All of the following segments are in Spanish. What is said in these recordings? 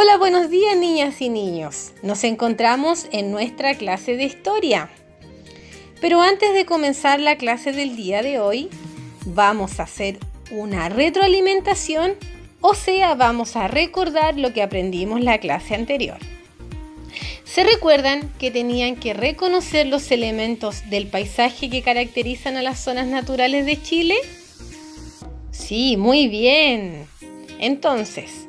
Hola, buenos días niñas y niños. Nos encontramos en nuestra clase de historia. Pero antes de comenzar la clase del día de hoy, vamos a hacer una retroalimentación, o sea, vamos a recordar lo que aprendimos la clase anterior. ¿Se recuerdan que tenían que reconocer los elementos del paisaje que caracterizan a las zonas naturales de Chile? Sí, muy bien. Entonces,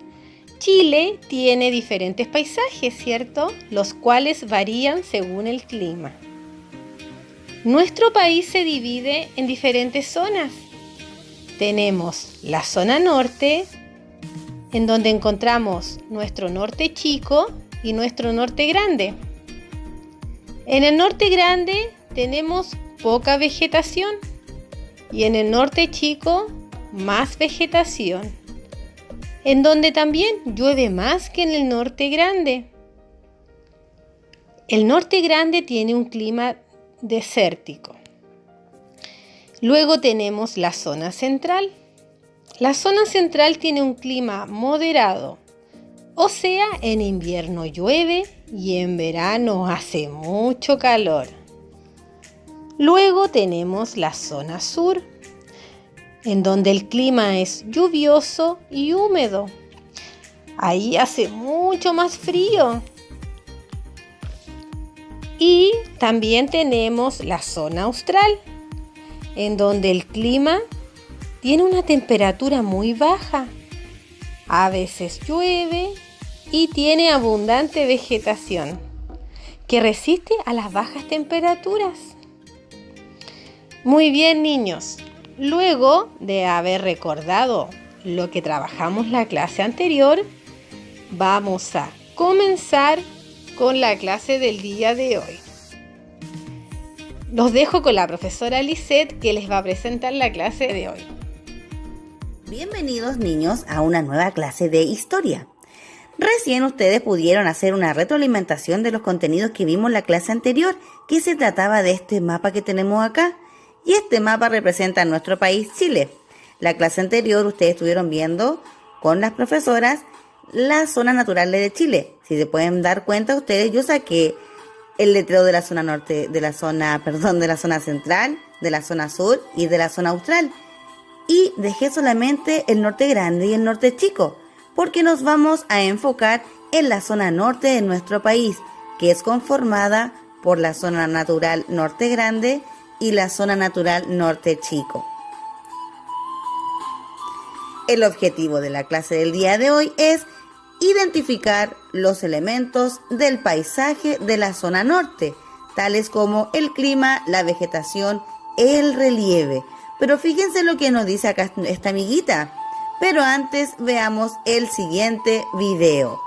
Chile tiene diferentes paisajes, ¿cierto? Los cuales varían según el clima. Nuestro país se divide en diferentes zonas. Tenemos la zona norte, en donde encontramos nuestro norte chico y nuestro norte grande. En el norte grande tenemos poca vegetación y en el norte chico más vegetación, en donde también llueve más que en el norte grande. El norte grande tiene un clima desértico. Luego tenemos la zona central. La zona central tiene un clima moderado, o sea, en invierno llueve y en verano hace mucho calor. Luego tenemos la zona sur, en donde el clima es lluvioso y húmedo. Ahí hace mucho más frío. Y también tenemos la zona austral, en donde el clima tiene una temperatura muy baja. A veces llueve y tiene abundante vegetación que resiste a las bajas temperaturas. Muy bien, niños. Luego de haber recordado lo que trabajamos la clase anterior, vamos a comenzar con la clase del día de hoy. Los dejo con la profesora Lisette, que les va a presentar la clase de hoy. Bienvenidos niños a una nueva clase de historia. Recién ustedes pudieron hacer una retroalimentación de los contenidos que vimos en la clase anterior, que se trataba de este mapa que tenemos acá. Y este mapa representa a nuestro país, Chile. La clase anterior ustedes estuvieron viendo con las profesoras las zonas naturales de Chile. Si se pueden dar cuenta ustedes, yo saqué el letrero de la zona norte, de la zona central, de la zona sur y de la zona austral. Y dejé solamente el norte grande y el norte chico, porque nos vamos a enfocar en la zona norte de nuestro país, que es conformada por la zona natural norte grande y la zona natural norte chico. El objetivo de la clase del día de hoy es identificar los elementos del paisaje de la zona norte, tales como el clima, la vegetación, el relieve. Pero fíjense lo que nos dice acá esta amiguita. Pero antes veamos el siguiente video.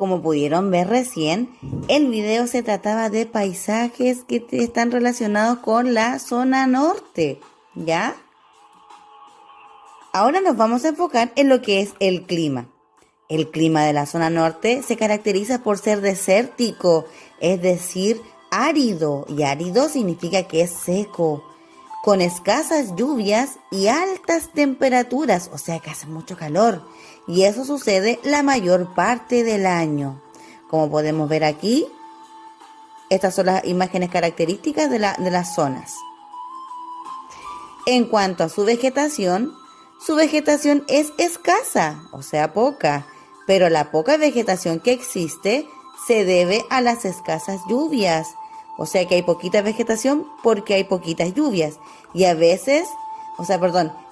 como pudieron ver recién, el video se trataba de paisajes que están relacionados con la zona norte, ¿ya? Ahora nos vamos a enfocar en lo que es el clima. El clima de la zona norte se caracteriza por ser desértico, es decir, árido, y árido significa que es seco, con escasas lluvias y altas temperaturas, o sea que hace mucho calor, y eso sucede la mayor parte del año. Como podemos ver aquí, estas son las imágenes características de las zonas. En cuanto a su vegetación es escasa, o sea poca, pero la poca vegetación que existe se debe a las escasas lluvias. O sea que hay poquita vegetación porque hay poquitas lluvias. Y a veces,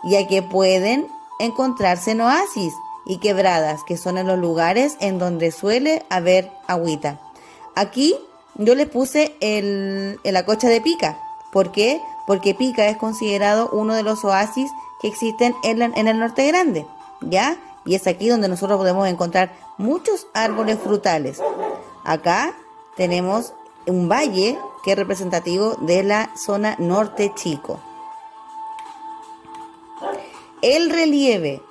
ya que pueden encontrarse en oasis y quebradas, que son en los lugares en donde suele haber agüita. Aquí yo le puse la Cocha de Pica. ¿Por qué? Porque Pica es considerado uno de los oasis que existen en el Norte Grande, ¿ya? Y es aquí donde nosotros podemos encontrar muchos árboles frutales. Acá tenemos un valle que es representativo de la zona norte chico. El relieve.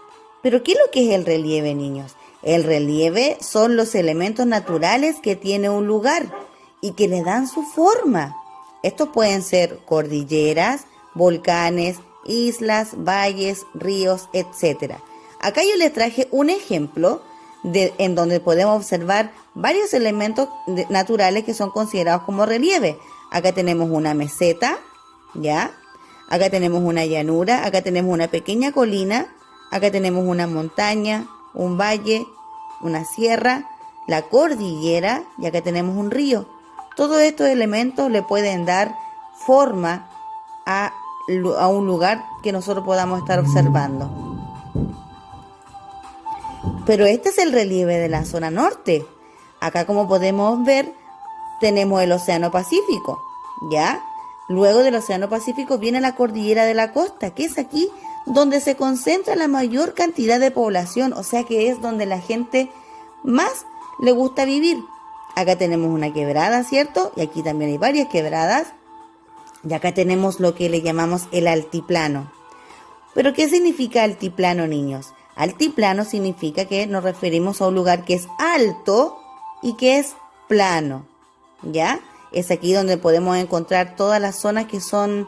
¿Pero qué es lo que es el relieve, niños? El relieve son los elementos naturales que tiene un lugar y que le dan su forma. Estos pueden ser cordilleras, volcanes, islas, valles, ríos, etc. Acá yo les traje un ejemplo en donde podemos observar varios elementos naturales que son considerados como relieve. Acá tenemos una meseta, ¿ya? Acá tenemos una llanura, acá tenemos una pequeña colina, acá tenemos una montaña, un valle, una sierra, la cordillera y acá tenemos un río. Todos estos elementos le pueden dar forma a un lugar que nosotros podamos estar observando. Pero este es el relieve de la zona norte. Acá, como podemos ver, tenemos el Océano Pacífico, ¿ya? Luego del Océano Pacífico viene la cordillera de la costa, que es aquí donde se concentra la mayor cantidad de población, o sea que es donde la gente más le gusta vivir. Acá tenemos una quebrada, ¿cierto? Y aquí también hay varias quebradas. Y acá tenemos lo que le llamamos el altiplano. ¿Pero qué significa altiplano, niños? Altiplano significa que nos referimos a un lugar que es alto y que es plano, ¿ya? Es aquí donde podemos encontrar todas las zonas que son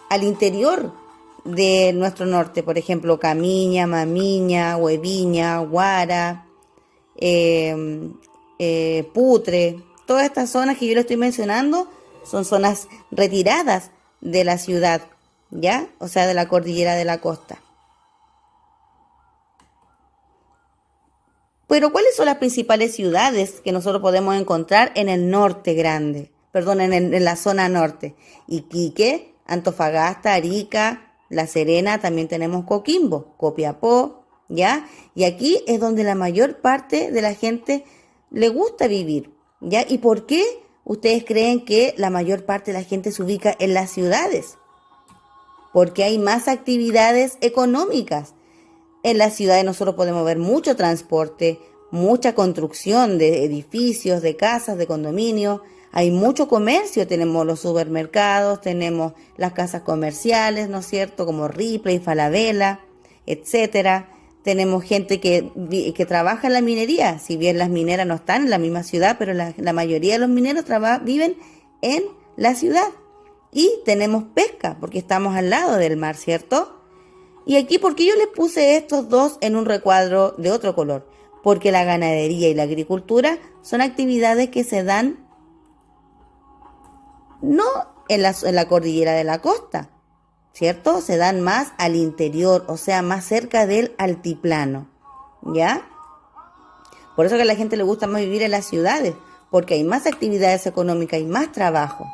al interior de nuestro norte. Por ejemplo, Camiña, Mamiña, Hueviña, Guara, Putre. Todas estas zonas que yo le estoy mencionando son zonas retiradas de la ciudad, ¿ya? O sea, de la cordillera de la costa. Pero ¿cuáles son las principales ciudades que nosotros podemos encontrar en el norte grande? En la zona norte. Iquique, Antofagasta, Arica, La Serena, también tenemos Coquimbo, Copiapó, ¿ya? Y aquí es donde la mayor parte de la gente le gusta vivir, ¿ya? ¿Y por qué ustedes creen que la mayor parte de la gente se ubica en las ciudades? Porque hay más actividades económicas. En las ciudades nosotros podemos ver mucho transporte, mucha construcción de edificios, de casas, de condominios. Hay mucho comercio, tenemos los supermercados, tenemos las casas comerciales, ¿no es cierto? Como Ripley, Falabella, etcétera. Tenemos gente que trabaja en la minería, si bien las mineras no están en la misma ciudad, pero la mayoría de los mineros viven en la ciudad. Y tenemos pesca, porque estamos al lado del mar, ¿cierto? Y aquí, ¿por qué yo les puse estos dos en un recuadro de otro color? Porque la ganadería y la agricultura son actividades que se dan no en la cordillera de la costa, ¿cierto? Se dan más al interior, o sea, más cerca del altiplano, ¿ya? Por eso que a la gente le gusta más vivir en las ciudades, porque hay más actividades económicas y más trabajo.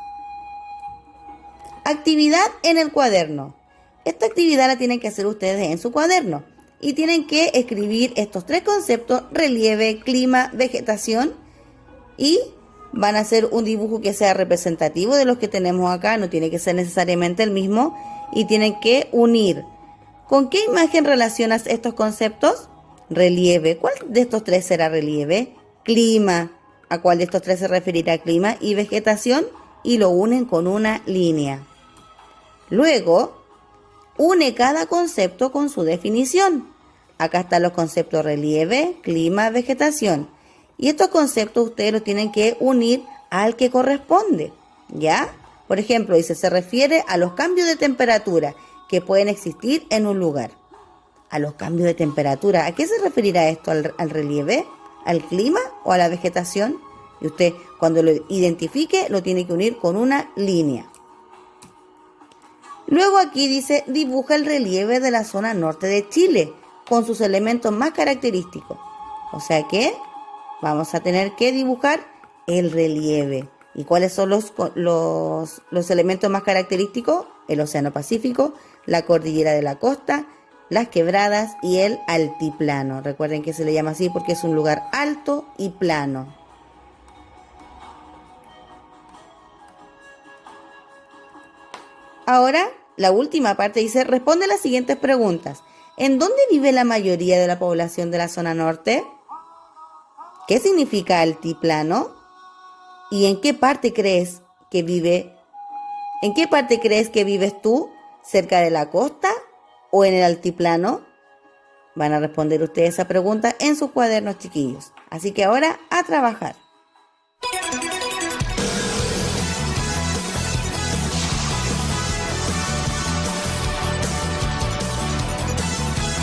Actividad en el cuaderno. Esta actividad la tienen que hacer ustedes en su cuaderno y tienen que escribir estos tres conceptos: relieve, clima, vegetación, y van a hacer un dibujo que sea representativo de los que tenemos acá, no tiene que ser necesariamente el mismo, y tienen que unir. ¿Con qué imagen relacionas estos conceptos? Relieve. ¿Cuál de estos tres será relieve? clima. ¿A cuál de estos tres se referirá? Clima y vegetación, y lo unen con una línea. Luego, une cada concepto con su definición. Acá están los conceptos relieve, clima, vegetación. Y estos conceptos ustedes los tienen que unir al que corresponde, ¿ya? Por ejemplo, dice, se refiere a los cambios de temperatura que pueden existir en un lugar. A los cambios de temperatura, ¿a qué se referirá esto? ¿Al relieve? ¿Al clima o a la vegetación? Y usted, cuando lo identifique, lo tiene que unir con una línea. Luego aquí dice, dibuja el relieve de la zona norte de Chile con sus elementos más característicos. O sea que vamos a tener que dibujar el relieve. ¿Y cuáles son los elementos más característicos? El Océano Pacífico, la cordillera de la costa, las quebradas y el altiplano. Recuerden que se le llama así porque es un lugar alto y plano. Ahora, la última parte dice, responde las siguientes preguntas. ¿En dónde vive la mayoría de la población de la zona norte? ¿Qué significa altiplano? ¿Y en qué parte crees que vive? ¿En qué parte crees que vives tú? ¿Cerca de la costa o en el altiplano? Van a responder ustedes esa pregunta en sus cuadernos, chiquillos. Así que ahora a trabajar.